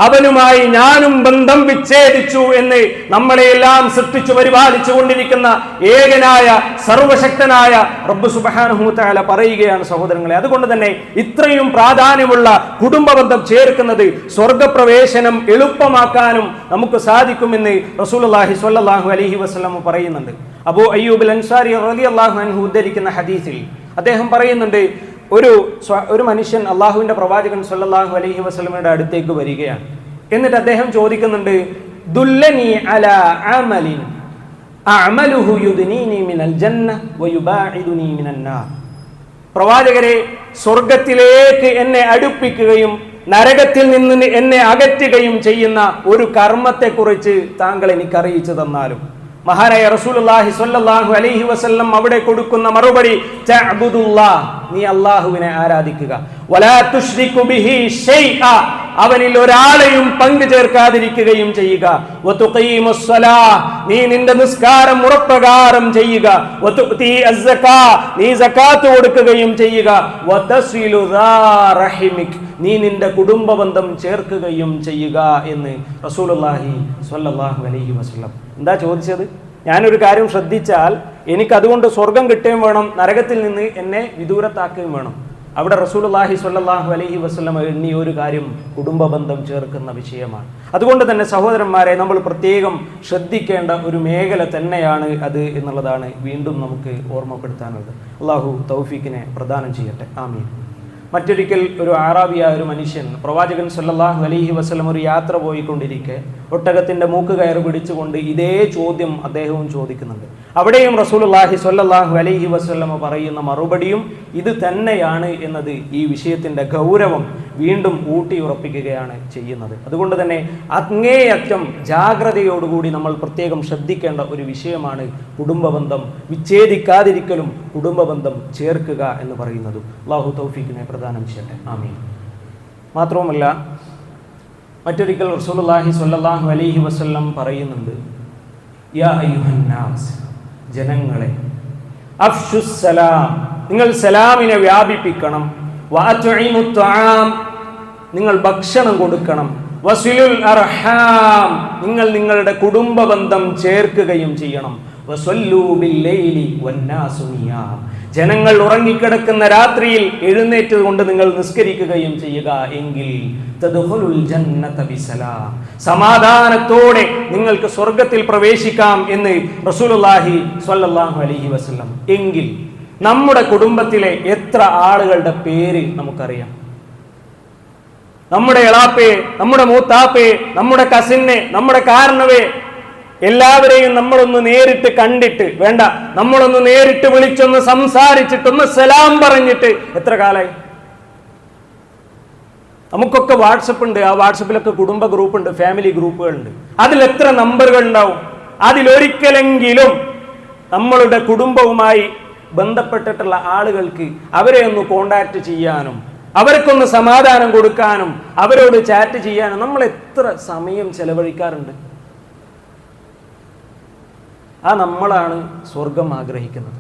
അവനുമായി ഞാനും ബന്ധം വിച്ഛേദിച്ചു എന്ന് നമ്മളെയെല്ലാം സൃഷ്ടിച്ചു പരിപാലിച്ചു കൊണ്ടിരിക്കുന്ന ഏകനായ സർവശക്തനായ റബ്ബ് സുബ്ഹാനഹു വ തആല പറയുകയാണ് സഹോദരങ്ങളെ. അതുകൊണ്ട് തന്നെ ഇത്രയും പ്രാധാന്യമുള്ള കുടുംബ ബന്ധം ചേർക്കുന്നത് സ്വർഗപ്രവേശനം എളുപ്പമാക്കാനും നമുക്ക് സാധിക്കുമെന്ന് റസൂലുള്ളാഹി സ്വല്ലല്ലാഹു അലൈഹി വസല്ലം പറയുന്നുണ്ട്. അബൂ അയ്യൂബ് അൻസാരി റളിയല്ലാഹു അൻഹു ഉദ്ധരിക്കുന്ന ഹദീസിൽ അദ്ദേഹം പറയുന്നുണ്ട്, ഒരു മനുഷ്യൻ അള്ളാഹുവിന്റെ പ്രവാചകൻ സ്വല്ലല്ലാഹു അലൈഹി വസല്ലമയുടെ അടുത്തേക്ക് വരികയാണ്. എന്നിട്ട് അദ്ദേഹം ചോദിക്കുന്നുണ്ട്, ദുല്ലനി അലാ അമലിൻ അഅമലുഹു യുദ്നീനി മിനൽ ജന്ന വയുബാഇദുനി മിനൻ നാർ, പ്രവാചകരെ സ്വർഗത്തിലേക്ക് എന്നെ അടുപ്പിക്കുകയും നരകത്തിൽ നിന്ന് എന്നെ അകറ്റുകയും ചെയ്യുന്ന ഒരു കർമ്മത്തെക്കുറിച്ച് താങ്കൾ എനിക്ക് അറിയിച്ചു തന്നാലും. മഹാനായ റസൂലുള്ളാഹി സ്വല്ലല്ലാഹു അലൈഹി വസല്ലം അവിടെ കൊടുക്കുന്ന മറുപടി, തഅബുദുല്ലാഹ്, നീ അല്ലാഹുവിനെ ആരാധിക്കുക, വലാ തുശ്രികു ബിഹി ഷൈഅ, അവനിൽ ഒരാളെയും പങ്കു ചേർക്കാതിരിക്കുകയും ചെയ്യുക, വതുഖീമുസ് സ്വലാഹ്, നീ നിന്റെ നിസ്കാരം മുറപ്രകാരം ചെയ്യുക, വതുഅതി അസ്സകാ, നീ സകാത്ത് കൊടുക്കുകയും ചെയ്യുക, വതസ്വിലു ദാ റഹിമിക്, നീ നിന്റെ കുടുംബ ബന്ധം ചേർക്കുകയും ചെയ്യുക എന്ന് റസൂലുള്ളാഹി സ്വല്ലല്ലാഹു അലൈഹി വസല്ലം. എന്താ ചോദിച്ചത്? ഞാനൊരു കാര്യം ശ്രദ്ധിച്ചാൽ എനിക്കതുകൊണ്ട് സ്വർഗം കിട്ടുകയും വേണം, നരകത്തിൽ നിന്ന് എന്നെ വിദൂരത്താക്കുകയും വേണം. അവിടെ റസൂലുള്ളാഹി സ്വല്ലല്ലാഹു അലൈഹി വസല്ലം എണ്ണിയ ഒരു കാര്യം കുടുംബ ബന്ധം ചേർക്കുന്ന വിഷയമാണ്. അതുകൊണ്ട് തന്നെ സഹോദരന്മാരെ, നമ്മൾ പ്രത്യേകം ശ്രദ്ധിക്കേണ്ട ഒരു മേഖല തന്നെയാണ് അത് എന്നുള്ളതാണ് വീണ്ടും നമുക്ക് ഓർമ്മപ്പെടുത്താനുള്ളത്. അള്ളാഹു തൗഫീഖിനെ പ്രദാനം ചെയ്യട്ടെ, ആമീൻ. മറ്റൊരിക്കൽ ഒരു അറാബിയായ ഒരു മനുഷ്യൻ പ്രവാചകൻ സ്വല്ലല്ലാഹു അലൈഹി വസല്ലം ഒരു യാത്ര പോയിക്കൊണ്ടിരിക്കെ ഒട്ടകത്തിന്റെ മൂക്ക് കയറ് പിടിച്ചുകൊണ്ട് ഇതേ ചോദ്യം അദ്ദേഹവും ചോദിക്കുന്നുണ്ട്. അവിടെയും റസൂലുള്ളാഹി സ്വല്ലല്ലാഹു അലൈഹി വസല്ലം പറയുന്ന മറുപടിയും ഇത് തന്നെയാണ് എന്നത് ഈ വിഷയത്തിന്റെ ഗൗരവം വീണ്ടും ഊട്ടിയുറപ്പിക്കുകയാണ് ചെയ്യുന്നത്. അതുകൊണ്ട് തന്നെ അങ്ങേയറ്റം ജാഗ്രതയോടുകൂടി നമ്മൾ പ്രത്യേകം ശ്രദ്ധിക്കേണ്ട ഒരു വിഷയമാണ് കുടുംബബന്ധം വിച്ഛേദിക്കാതിരിക്കലും കുടുംബബന്ധം ചേർക്കുക എന്ന് പറയുന്നതും. അല്ലാഹു തൗഫീഖിനെ പ്രദാനം ചെയ്യട്ടെ, ആമീൻ. മാത്രവുമല്ല, മറ്റൊരിക്കൽ റസൂലുള്ളാഹി സ്വല്ലല്ലാഹു അലൈഹി വസല്ലം പറയുന്നുണ്ട്, യാ അയ്യുഹന്നാസ്, ജനങ്ങളെ, അഫ്ശുസ് സലാം, നിങ്ങൾ സലാമിനെ വ്യാപിപ്പിക്കണം, വഅത്ഇമുത് തആം, നിങ്ങൾ ഭക്ഷണം കൊടുക്കണം, വസിലുൽ അർഹാം, നിങ്ങൾ നിങ്ങളുടെ കുടുംബ ബന്ധം ചേർക്കുകയും ചെയ്യണം, വസല്ലൂ ബില്ലൈലി വന്നാസു നിയാം, ജനങ്ങൾ ഉറങ്ങിക്കിടക്കുന്ന രാത്രിയിൽ എഴുന്നേറ്റുകൊണ്ട് നിങ്ങൾ നിസ്കരിക്കുകയും ചെയ്യുക, എങ്കിൽ തദ്ഖുലുൽ ജന്നത ബിസലാം, സമാധാനത്തോടെ നിങ്ങൾക്ക് സ്വർഗത്തിൽ പ്രവേശിക്കാം എന്ന് റസൂലുള്ളാഹി സ്വല്ലല്ലാഹു അലൈഹി വസല്ലം. എങ്കിൽ നമ്മുടെ കുടുംബത്തിലെ എത്ര ആളുകളുടെ പേര് നമുക്കറിയാം? നമ്മുടെ എളാപ്പയെ, നമ്മുടെ മൂത്താപ്പയെ, നമ്മുടെ കസിനെ, നമ്മുടെ കാരണവേ, എല്ലാവരെയും നമ്മളൊന്ന് നേരിട്ട് കണ്ടിട്ട് വേണ്ട, നമ്മളൊന്ന് നേരിട്ട് വിളിച്ചൊന്ന് സംസാരിച്ചിട്ടൊന്ന് സലാം പറഞ്ഞിട്ട് എത്ര കാലായി? നമുക്കൊക്കെ വാട്സപ്പ് ഉണ്ട്, ആ വാട്സപ്പിലൊക്കെ കുടുംബ ഗ്രൂപ്പ് ഉണ്ട്, ഫാമിലി ഗ്രൂപ്പുകളുണ്ട്. അതിൽ എത്ര നമ്പറുകൾ ഉണ്ടാവും? അതിലൊരിക്കലെങ്കിലും നമ്മളുടെ കുടുംബവുമായി ബന്ധപ്പെട്ടിട്ടുള്ള ആളുകൾക്ക് അവരെ ഒന്ന് കോണ്ടാക്ട് ചെയ്യാനും അവർക്കൊന്ന് സമാധാനം കൊടുക്കാനും അവരോട് ചാറ്റ് ചെയ്യാനും നമ്മൾ എത്ര സമയം ചെലവഴിക്കാറുണ്ട്? ആ നമ്മളാണ് സ്വർഗം ആഗ്രഹിക്കുന്നത്.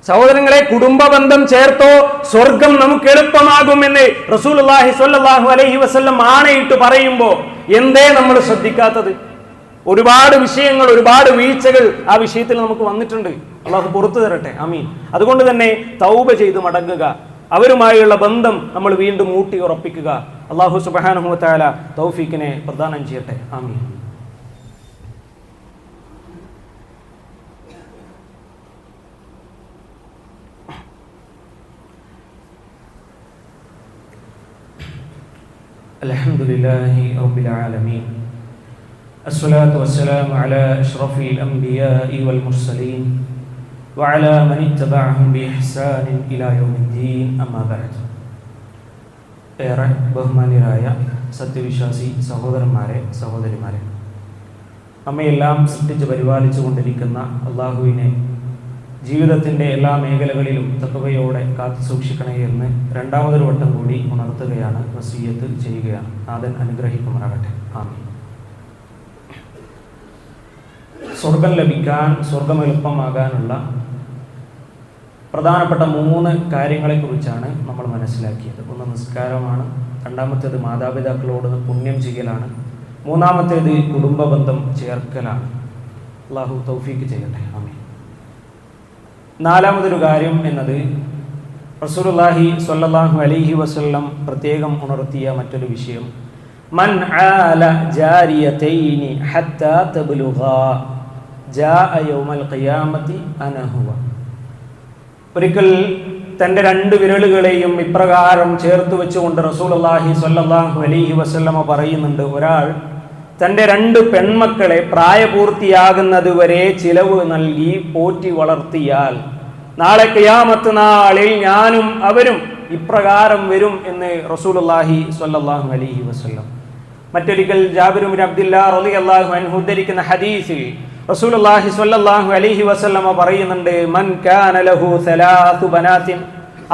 സഹോദരങ്ങളെ, കുടുംബ ബന്ധം ചേർത്തോ സ്വർഗം നമുക്ക് എളുപ്പമാകുമെന്ന് റസൂലുള്ളാഹി സ്വല്ലല്ലാഹു അലൈഹി വസല്ലം ആണയിട്ട് പറയുമ്പോൾ എന്തേ നമ്മൾ ശ്രദ്ധിക്കാത്തത്? ഒരുപാട് വിഷയങ്ങൾ, ഒരുപാട് വീഴ്ചകൾ ആ വിഷയത്തിൽ നമുക്ക് വന്നിട്ടുണ്ട്. അള്ളാഹു പുറത്തു തരട്ടെ, ആമീൻ. അതുകൊണ്ട് തന്നെ തൗബ ചെയ്ത് മടങ്ങുക, അവരുമായുള്ള ബന്ധം നമ്മൾ വീണ്ടും ഊട്ടി ഉറപ്പിക്കുക. അള്ളാഹു സുബ്ഹാനഹു വ തആല തൗഫീഖിനെ പ്രദാനം ചെയ്യട്ടെ, ആമീൻ. അൽഹംദുലില്ലാഹി റബ്ബിൽ ആലമീൻ. الصلاة والسلام على أشرف الأنبياء والمرسلين وعلى من اتبعهم بإحسان إلى يوم الدين أما بعد. ഏറെ ബഹുമാന്യരായ സത്യവിശ്വാസി സഹോദരന്മാരെ, സഹോദരിമാരെ, നമ്മയെല്ലാം സൃഷ്ടിച്ച് പരിപാലിച്ചു കൊണ്ടിരിക്കുന്ന അള്ളാഹുവിനെ ജീവിതത്തിൻ്റെ എല്ലാ മേഖലകളിലും തഖ്വയോടെ കാത്തു സൂക്ഷിക്കണേ എന്ന് രണ്ടാമതൊരു വട്ടം കൂടി ഉണർത്തുകയാണ്, വസിയ്യത്ത് ചെയ്യുകയാണ്. നാഥൻ അനുഗ്രഹിക്കുമാറാകട്ടെ, ആമീൻ. സ്വർഗം ലഭിക്കാൻ, സ്വർഗം എളുപ്പമാകാനുള്ള പ്രധാനപ്പെട്ട 3 കാര്യങ്ങളെക്കുറിച്ചാണ് നമ്മൾ മനസ്സിലാക്കിയത്. ഒന്ന് നിസ്കാരമാണ്, രണ്ടാമത്തേത് മാതാപിതാക്കളോട് പുണ്യം ചെയ്യലാണ്, മൂന്നാമത്തേത് കുടുംബ ബന്ധം ചേർക്കലാണ്. അല്ലാഹു തൗഫീഖ് ചെയ്യട്ടെ, ആമീൻ. നാലാമതൊരു കാര്യം എന്നത് റസൂലുള്ളാഹി സ്വല്ലല്ലാഹു അലൈഹി വസല്ലം പ്രത്യേകം ഉണർത്തിയ മറ്റൊരു വിഷയം, മൻ ആല ജാരിയതൈനി ഹത്താ തബ്ലുഗാ ജാഅ യൗമൽ ഖിയാമത്തി അനഹുവ. ഒരിക്കൽ തൻ്റെ 2 വിരലുകളെയും ഇപ്രകാരം ചേർത്ത് വെച്ചുകൊണ്ട് റസൂലുള്ളാഹി സ്വല്ലല്ലാഹു അലൈഹി വസല്ലമ പറയുന്നുണ്ട്, ഒരാൾ തൻ്റെ 2 പെൺമക്കളെ പ്രായപൂർത്തിയാകുന്നത് വരെ ചിലവ് നൽകി പോറ്റി വളർത്തിയാൽ നാളെ ഖിയാമത്ത് നാളിൽ ഞാനും അവരും ഇപ്രകാരം വരും എന്ന് റസൂലുള്ളാഹി സ്വല്ലല്ലാഹു അലൈഹി വസല്ലം. മറ്റൊരിക്കൽ ജാബിർ ഇബ്നു അബ്ദുല്ലാഹ് റളിയല്ലാഹു അൻഹു ഉദ്ധരിക്കുന്ന ഹദീസിൽ റസൂലുള്ളാഹി സ്വല്ലല്ലാഹു അലൈഹി വസല്ലമ പറയുന്നുണ്ട്, മൻ കാന ലഹു 3 ബനാത്തിൻ,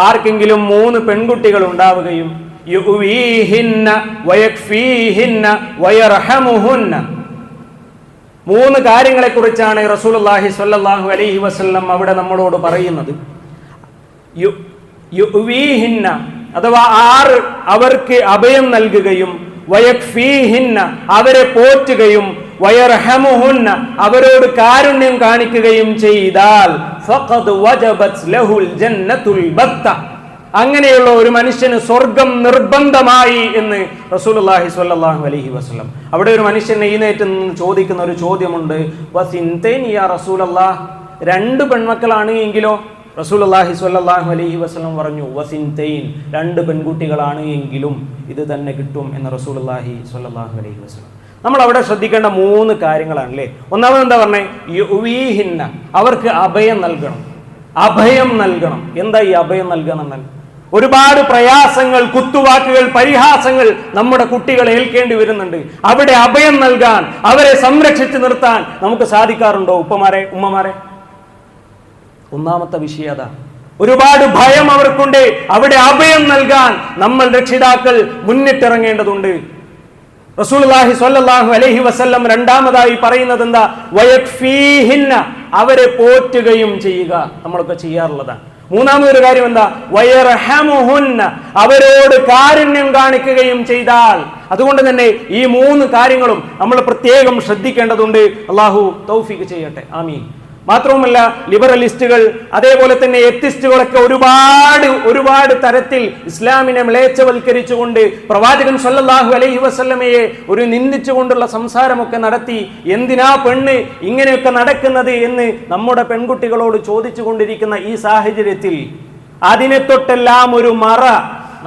ആർക്കെങ്കിലും 3 പെൺകുട്ടികൾ ഉണ്ടാവുകയും യുവീഹിന്ന വയക്ഫീഹിന്ന വയർഹമുഹുന്ന. 3 കാര്യങ്ങളെക്കുറിച്ചാണ് റസൂലുള്ളാഹി സ്വല്ലല്ലാഹു അലൈഹി വസല്ലം അവിടെ നമ്മളോട് പറയുന്നത്. യുവീഹിന്ന അഥവാ അവർക്ക് അഭയം നൽകുകയും, വയക്ഫീഹിന്ന അവരെ പോറ്റുകയും, വയർഹമുഹുന്ന അവരോട് കാരുണ്യം കാണിക്കുകയും ചെയ്താൽ ഫഖദ് വജബത് ലഹുൽ ജന്നത്തുൽ ബത്ത, അങ്ങനെയുള്ള ഒരു മനുഷ്യന് സ്വർഗം നിർബന്ധമായി എന്ന് റസൂലുള്ളാഹി സ്വല്ലല്ലാഹു അലൈഹി വസല്ലം. അവിടെ ഒരു മനുഷ്യൻ എഴുന്നേറ്റ് നിന്ന് ചോദിക്കുന്ന ഒരു ചോദ്യമുണ്ട്, വസിൻതൈൻ യാ റസൂലല്ലാഹ്, 2 പെൺമക്കളാണ് എങ്കിലോ? റസൂലുള്ളാഹി സ്വല്ലല്ലാഹു അലൈഹി വസല്ലം പറഞ്ഞു, വസിൻതൈൻ, 2 പെൺകുട്ടികളാണ് എങ്കിലും ഇത് തന്നെ കിട്ടും എന്ന് റസൂലുള്ളാഹി സ്വല്ലല്ലാഹു അലൈഹി വസല്ലം. നമ്മൾ അവിടെ ശ്രദ്ധിക്കേണ്ട 3 കാര്യങ്ങളാണല്ലേ. ഒന്നാമത് എന്താ പറഞ്ഞേ? യുവീഹിന്ന, അവർക്ക് അഭയം നൽകണം. അഭയം നൽകണം. എന്താ ഈ അഭയം നൽകുക എന്നാൽ? ഒരുപാട് പ്രയാസങ്ങൾ, കുത്തുവാക്കുകൾ, പരിഹാസങ്ങൾ നമ്മുടെ കുട്ടികളെ ഏൽക്കേണ്ടി വരുന്നുണ്ട്. അവിടെ അഭയം നൽകാൻ, അവരെ സംരക്ഷിച്ചു നിർത്താൻ നമുക്ക് സാധിക്കാറുണ്ടോ ഉപ്പമാരെ, ഉമ്മമാരെ? ഒന്നാമത്തെ വിഷയം അതാ. ഒരുപാട് ഭയം അവർക്കുണ്ട്. അവിടെ അഭയം നൽകാൻ നമ്മൾ രക്ഷിതാക്കൾ മുന്നിട്ടിറങ്ങേണ്ടതുണ്ട്. റസൂലുള്ളാഹി സ്വല്ലല്ലാഹു അലൈഹി വസല്ലം രണ്ടാമതായി പറയുന്നത് എന്താ? വയക്ഫീഹിന്ന, അവരെ പോറ്റുകയും ചെയ്യുക. നമ്മളൊക്കെ ചെയ്യാറുള്ളതാണ്. മൂന്നാമതൊരു കാര്യം എന്താ? വയർഹമുഹുന്ന, അവരോട് കാരുണ്യം കാണിക്കുകയും ചെയ്താൽ. അതുകൊണ്ട് തന്നെ ഈ 3 കാര്യങ്ങളും നമ്മൾ പ്രത്യേകം ശ്രദ്ധിക്കേണ്ടതുണ്ട്. അല്ലാഹു തൗഫീഖ് ചെയ്യട്ടെ, ആമീൻ. മാത്രവുമല്ല, ലിബറലിസ്റ്റുകൾ അതേപോലെ തന്നെ എത്തിസ്റ്റുകളൊക്കെ ഒരുപാട് തരത്തിൽ ഇസ്ലാമിനെ മ്ലേച്ഛവൽക്കരിച്ചുകൊണ്ട് പ്രവാചകൻ സ്വല്ലല്ലാഹു അലൈഹി വസല്ലമയെ ഒരു നിന്ദിച്ചുകൊണ്ടുള്ള സംസാരമൊക്കെ നടത്തി, എന്തിനാ പെണ്ണ് ഇങ്ങനെയൊക്കെ നടക്കുന്നത് എന്ന് നമ്മുടെ പെൺകുട്ടികളോട് ചോദിച്ചു കൊണ്ടിരിക്കുന്ന ഈ സാഹചര്യത്തിൽ അതിനെ തൊട്ടെല്ലാം ഒരു മറ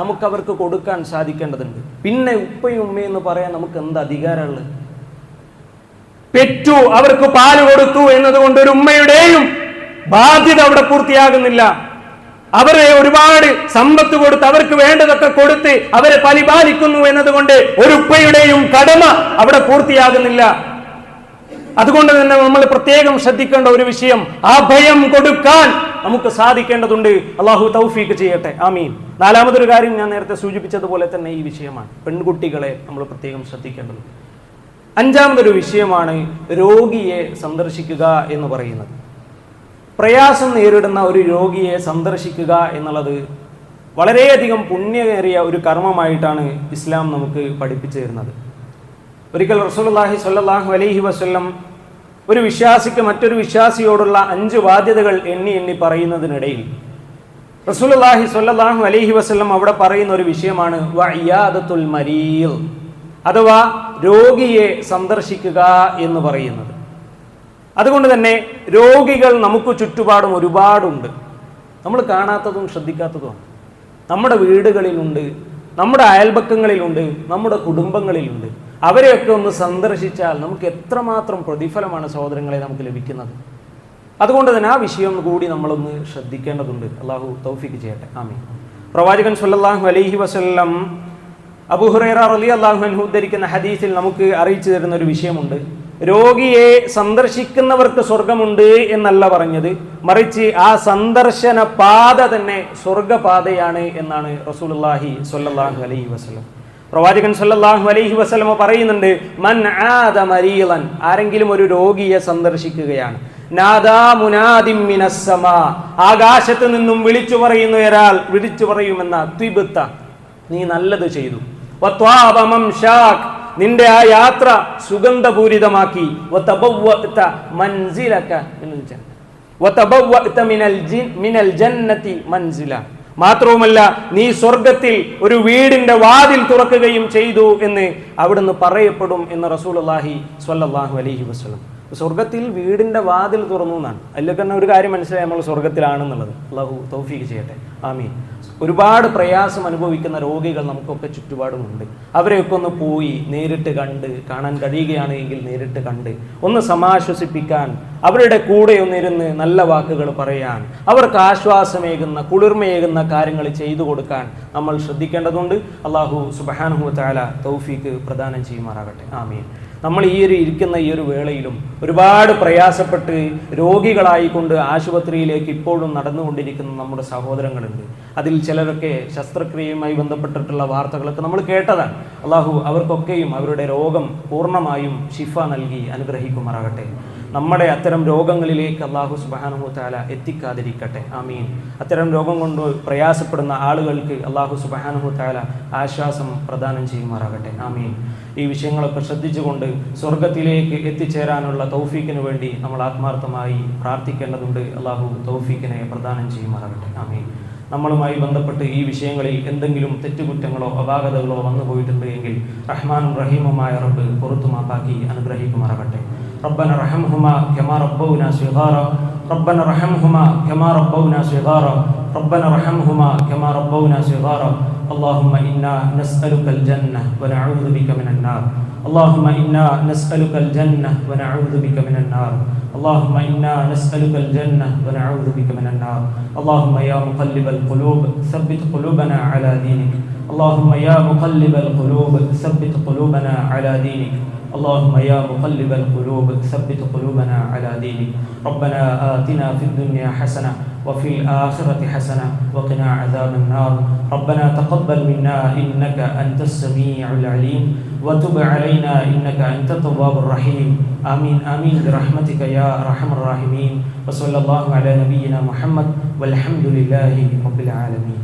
നമുക്കവർക്ക് കൊടുക്കാൻ സാധിക്കേണ്ടതുണ്ട്. പിന്നെ ഉപ്പയും ഉമ്മയെന്ന് പറയാൻ നമുക്ക് എന്ത് അധികാരമുള്ളത്? പെറ്റു, അവർക്ക് പാല് കൊടുത്തു എന്നതുകൊണ്ട് ഒരു ഉമ്മയുടെയും ബാധ്യത അവിടെ പൂർത്തിയാകുന്നില്ല. അവരെ ഒരുപാട് സമ്പത്ത് കൊടുത്ത് അവർക്ക് വേണ്ടതൊക്കെ കൊടുത്ത് അവരെ പരിപാലിക്കുന്നു എന്നതുകൊണ്ട് ഒരു ഉപ്പയുടെയും കടമ അവിടെ പൂർത്തിയാകുന്നില്ല. അതുകൊണ്ട് തന്നെ നമ്മൾ പ്രത്യേകം ശ്രദ്ധിക്കേണ്ട ഒരു വിഷയം, അഭയം കൊടുക്കാൻ നമുക്ക് സാധിക്കേണ്ടതുണ്ട്. അല്ലാഹു തൗഫീഖ് ചെയ്യട്ടെ, ആമീൻ. നാലാമതൊരു കാര്യം ഞാൻ നേരത്തെ സൂചിപ്പിച്ചതുപോലെ തന്നെ ഈ വിഷയമാണ്, പെൺകുട്ടികളെ നമ്മൾ പ്രത്യേകം ശ്രദ്ധിക്കേണ്ടത്. അഞ്ചാമതൊരു വിഷയമാണ് രോഗിയെ സന്ദർശിക്കുക എന്ന് പറയുന്നത്. പ്രയാസം നേരിടുന്ന ഒരു രോഗിയെ സന്ദർശിക്കുക എന്നുള്ളത് വളരെയധികം പുണ്യമേറിയ ഒരു കർമ്മമായിട്ടാണ് ഇസ്ലാം നമുക്ക് പഠിപ്പിച്ചു തരുന്നത്. ഒരിക്കൽ റസൂലുള്ളാഹി സ്വല്ലല്ലാഹു അലൈഹി വസല്ലം ഒരു വിശ്വാസിക്ക് മറ്റൊരു വിശ്വാസിയോടുള്ള 5 ബാധ്യതകൾ എണ്ണി പറയുന്നതിനിടയിൽ റസൂലുള്ളാഹി സ്വല്ലല്ലാഹു അലൈഹി വസല്ലം അവിടെ പറയുന്ന ഒരു വിഷയമാണ് വഇയാദത്തുൽ മരീൽ, അഥവാ രോഗിയെ സന്ദർശിക്കുക എന്ന് പറയുന്നത്. അതുകൊണ്ട് തന്നെ രോഗികൾ നമുക്ക് ചുറ്റുപാടും ഒരുപാടുണ്ട്. നമ്മൾ കാണാത്തതും ശ്രദ്ധിക്കാത്തതുമാണ്. നമ്മുടെ വീടുകളിലുണ്ട്, നമ്മുടെ അയൽപക്കങ്ങളിലുണ്ട്, നമ്മുടെ കുടുംബങ്ങളിലുണ്ട്. അവരെയൊക്കെ ഒന്ന് സന്ദർശിച്ചാൽ നമുക്ക് എത്രമാത്രം പ്രതിഫലമാണ് സഹോദരങ്ങളെ നമുക്ക് ലഭിക്കുന്നത്. അതുകൊണ്ട് തന്നെ ആ വിഷയം കൂടി നമ്മളൊന്ന് ശ്രദ്ധിക്കേണ്ടതുണ്ട്. അള്ളാഹു തൗഫീഖ് ചെയ്യട്ടെ, ആമീൻ. പ്രവാചകൻ സ്വല്ലല്ലാഹു അലൈഹി വസല്ലം അബൂ ഹുറൈറ റളിയല്ലാഹു അൻഹു ഉദ്ധരിക്കുന്ന ഹദീസിൽ നമുക്ക് അറിയിച്ചു തരുന്ന ഒരു വിഷയമുണ്ട്. രോഗിയെ സന്ദർശിക്കുന്നവർക്ക് സ്വർഗമുണ്ട് എന്നല്ല പറഞ്ഞത്, മറിച്ച് ആ സന്ദർശന പാത തന്നെ സ്വർഗപാതയാണ് എന്നാണ് റസൂലുള്ളാഹി സ്വല്ലല്ലാഹു അലൈഹി വസല്ലം. പ്രവാചകൻ സ്വല്ലല്ലാഹു അലൈഹി വസല്ലം പറയുന്നുണ്ട്, മൻ ആദ മരീളൻ, ആരെങ്കിലും ഒരു രോഗിയെ സന്ദർശിക്കുകയാണ്, നാദാ മുനാദിം മിനസ് സമാ, ആകാശത്ത് നിന്നും വിളിച്ചു പറയുന്ന ഒരാൾ വിളിച്ചു പറയുമെന്ന ത്വിബ്ത, നീ നല്ലത് ചെയ്തു, വത്വാബ മംശാക്, നിന്റെ ആ യാത്ര സുഗന്ധപൂരിതമാക്കി, വതബവ്വഅത മൻസിലക മിനൽ ജന്നതി മൻസില, മാത്രവുമല്ല നീ സ്വർഗത്തിൽ ഒരു വീടിന്റെ വാതിൽ തുറക്കുകയും ചെയ്തു എന്ന് അവിടുന്ന് പറയപ്പെടും എന്ന് റസൂലുള്ളാഹി സ്വല്ലല്ലാഹു അലൈഹി വസല്ലം. സ്വർഗത്തിൽ വീടിന്റെ വാതിൽ തുറന്നു എന്നാണ്. അതിലൊക്കെ തന്നെ ഒരു കാര്യം മനസ്സിലായി, നമ്മൾ സ്വർഗത്തിലാണെന്നുള്ളത്. അള്ളാഹു തൗഫീഖ് ചെയ്യട്ടെ, ആമീൻ. ഒരുപാട് പ്രയാസം അനുഭവിക്കുന്ന രോഗികൾ നമുക്കൊക്കെ ചുറ്റുപാടുമുണ്ട്. അവരെയൊക്കെ ഒന്ന് പോയി നേരിട്ട് കാണാൻ കഴിയുകയാണ് എങ്കിൽ നേരിട്ട് കണ്ട് ഒന്ന് സമാശ്വസിപ്പിക്കാൻ, അവരുടെ കൂടെ ഒന്നിരുന്ന് നല്ല വാക്കുകൾ പറയാൻ, അവർക്ക് ആശ്വാസമേകുന്ന കുളിർമയേകുന്ന കാര്യങ്ങൾ ചെയ്തു കൊടുക്കാൻ നമ്മൾ ശ്രദ്ധിക്കേണ്ടതുണ്ട്. അള്ളാഹു സുബ്ഹാനഹു വ തആല തൗഫീഖ് പ്രദാനം ചെയ്യുമാറാകട്ടെ, ആമീൻ. നമ്മൾ ഇരിക്കുന്ന ഈ ഒരു വേളയിലും ഒരുപാട് പ്രയാസപ്പെട്ട് രോഗികളായിക്കൊണ്ട് ആശുപത്രിയിലേക്ക് ഇപ്പോഴും നടന്നുകൊണ്ടിരിക്കുന്ന നമ്മുടെ സഹോദരങ്ങളുണ്ട്. അതിൽ ചിലരൊക്കെ ശസ്ത്രക്രിയയുമായി ബന്ധപ്പെട്ടിട്ടുള്ള വാർത്തകളൊക്കെ നമ്മൾ കേട്ടതാണ്. അള്ളാഹു അവർക്കൊക്കെയും അവരുടെ രോഗം പൂർണ്ണമായും ശിഫ നൽകി അനുഗ്രഹിക്കുമാറാകട്ടെ. നമ്മുടെ അത്തരം രോഗങ്ങളിലേക്ക് അള്ളാഹു സുബ്ഹാനഹു വ തആല എത്തിക്കാതിരിക്കട്ടെ, ആമീൻ. അത്തരം രോഗം കൊണ്ട് പ്രയാസപ്പെടുന്ന ആളുകൾക്ക് അള്ളാഹു സുബ്ഹാനഹു വ തആല ആശ്വാസം പ്രദാനം ചെയ്യുമാറാകട്ടെ, ആമീൻ. ഈ വിഷയങ്ങളൊക്കെ ശ്രദ്ധിച്ചുകൊണ്ട് സ്വർഗത്തിലേക്ക് എത്തിച്ചേരാനുള്ള തൗഫീക്കിന് വേണ്ടി നമ്മൾ ആത്മാർത്ഥമായി പ്രാർത്ഥിക്കേണ്ടതുണ്ട്. അള്ളാഹു തൗഫീക്കിനെ പ്രദാനം ചെയ്യുമാറാകട്ടെ, ആമീൻ. നമ്മളുമായി ബന്ധപ്പെട്ട് ഈ വിഷയങ്ങളിൽ എന്തെങ്കിലും തെറ്റുകുറ്റങ്ങളോ അപാകതകളോ വന്നു പോയിട്ടുണ്ട് എങ്കിൽ റഹ്മാനും റഹീമുമായ റബ്ബ് പുറത്തു മാപ്പാക്കി അനുഗ്രഹിക്കുമാറാകട്ടെ. ربنا رحمهما كما ربونا صغارا ربنا رحمهما كما ربونا صغارا ربنا رحمهما كما ربونا صغارا اللهم إنا نسألك الجنة ونعوذ بك من النار اللهم إنا نسألك الجنة ونعوذ بك من النار اللهم إنا نسألك الجنة ونعوذ بك من النار اللهم يا مقلب القلوب ثبت قلوبنا على دينك اللهم يا مقلب القلوب ثبت قلوبنا على دينك اللهم يا مقلب القلوب ثبت قلوبنا على دينك ربنا آتنا في الدنيا حسنة وفي الآخرة حسنة وقنا عذاب النار ربنا تقبل منا إنك أنت السميع العليم وتب علينا إنك أنت التواب الرحيم آمين آمين برحمتك يا أرحم الراحمين وصلى الله على نبينا محمد والحمد لله رب العالمين.